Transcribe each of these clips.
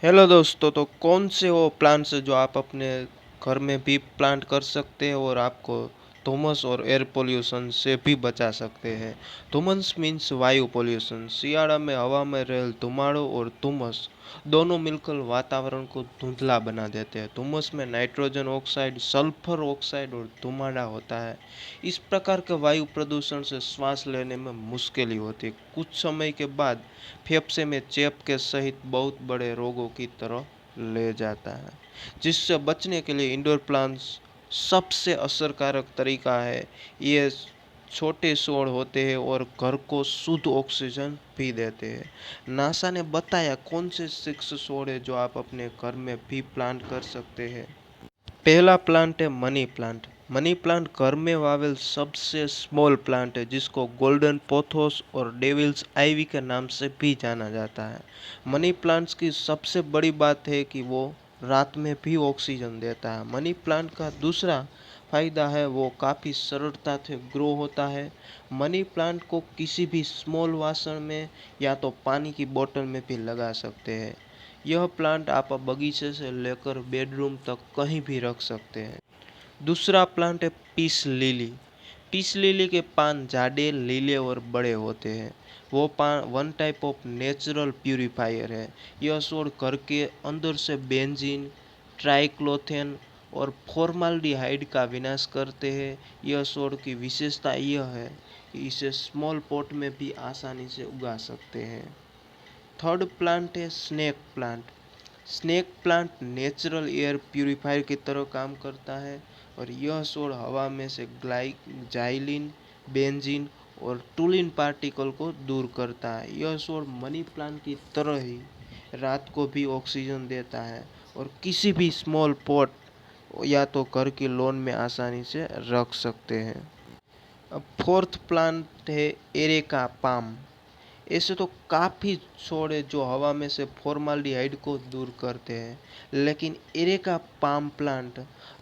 Hello दोस्तों, तो कौन से वो प्लांट्स हैं जो आप अपने घर में भी प्लांट कर सकते हैं और आपको धुम्मस और एयर पोल्यूशन से भी बचा सकते हैं। धुम्मस मीन्स वायु पोल्यूशन। शियाला में हवा में रहेल धुमाड़ो और धुम्मस दोनों मिलकर वातावरण को धुंधला बना देते हैं। धुम्मस में नाइट्रोजन ऑक्साइड, सल्फर ऑक्साइड और धुमाड़ा होता है। इस प्रकार के वायु प्रदूषण से श्वास लेने में मुश्किल होती है। कुछ समय के बाद फेफड़े में चेप के सहित बहुत बड़े रोगों की तरह ले जाता है। जिससे बचने के लिए इंडोर प्लांट्स सबसे असरकारक तरीका है। ये छोटे सौर होते हैं और घर को शुद्ध ऑक्सीजन भी देते हैं। नासा ने बताया कौन से 6 सौर है जो आप अपने घर में भी प्लांट कर सकते हैं। पहला प्लांट है मनी प्लांट। मनी प्लांट घर में वावेल सबसे स्मॉल प्लांट है, जिसको गोल्डन पोथोस और डेविल्स आइवी के नाम से भी जाना जाता है। मनी प्लांट्स की सबसे बड़ी बात है कि वो रात में भी ऑक्सीजन देता है। मनी प्लांट का दूसरा फायदा है वो काफ़ी सरलता से ग्रो होता है। मनी प्लांट को किसी भी स्मॉल वासन में या तो पानी की बोतल में भी लगा सकते हैं। यह प्लांट आप बगीचे से लेकर बेडरूम तक कहीं भी रख सकते हैं। दूसरा प्लांट है पीस लिली। पीस लिली के पान जाडे, लीले और बड़े होते हैं। वो पान one type of natural purifier है। यह सौर घर के अंदर से बेंजीन, ट्राइक्लोथेन और फॉर्माल्डिहाइड का विनाश करते हैं। यह सौर की विशेषता यह है कि इसे स्मॉल पॉट में भी आसानी से उगा सकते हैं। थर्ड प्लांट है snake plant. Snake plant natural air purifier की तरह काम करता है और यह सौर हवा में से जाइलिन, बेंजीन और टुलिन पार्टिकल को दूर करता है। यह सौर मनी प्लांट की तरह ही रात को भी ऑक्सीजन देता है और किसी भी स्मॉल पॉट या तो घर की लॉन में आसानी से रख सकते हैं। अब फोर्थ प्लांट है एरेका पाम। ऐसे तो काफ़ी छौड़ है जो हवा में से फॉर्माल्डिहाइड को दूर करते हैं, लेकिन एरेका पाम प्लांट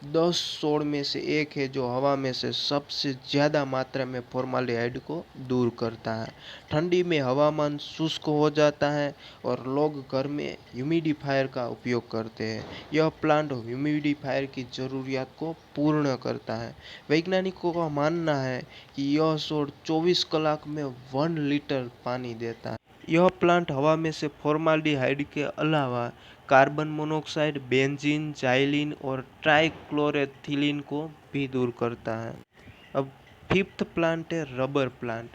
10 छौड़ में से एक है जो हवा में से सबसे ज़्यादा मात्रा में फॉर्माल्डिहाइड को दूर करता है। ठंडी में हवामान शुष्क हो जाता है और लोग घर में ह्यूमिडिफायर का उपयोग करते हैं। यह प्लांट ह्यूमिडिफायर की ज़रूरियात को पूर्ण करता है। वैज्ञानिकों का मानना है कि यह सौर 24 कलाक में 1 लीटर पानी देता है। यह प्लांट हवा में से फॉर्माल्डिहाइड के अलावा कार्बन मोनोऑक्साइड, बेंजीन, जाइलिन और ट्राइक्लोरोथिलीन को भी दूर करता है। अब फिफ्थ प्लांट है रबर प्लांट।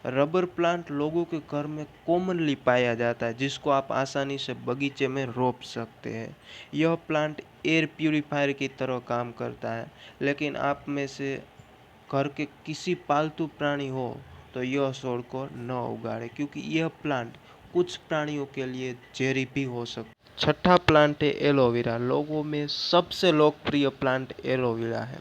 रबर प्लांट लोगों के घर में कॉमनली पाया जाता है, जिसको आप आसानी से बगीचे में रोप सकते हैं। यह प्लांट एयर प्यूरीफायर की तरह काम करता है, लेकिन आप में से घर के किसी पालतू प्राणी हो तो यह सौर को न उगाड़े, क्योंकि यह प्लांट कुछ प्राणियों के लिए जहरी भी हो सकता है। छठा प्लांट है एलोवेरा। लोगों में सबसे लोकप्रिय प्लांट एलोवेरा है।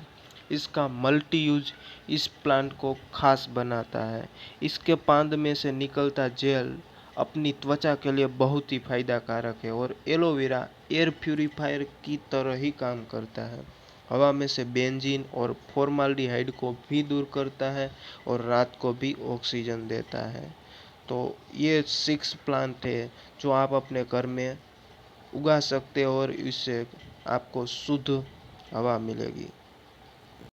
इसका मल्टी यूज इस प्लांट को खास बनाता है। इसके पांद में से निकलता जेल अपनी त्वचा के लिए बहुत ही फायदाकारक है और एलोवेरा एयर प्यूरीफायर की तरह ही काम करता है। हवा में से बेंजीन और फॉर्माल्डिहाइड को भी दूर करता है और रात को भी ऑक्सीजन देता है। तो ये 6 प्लांट है जो आप अपने घर में उगा सकते हो और इससे आपको शुद्ध हवा मिलेगी।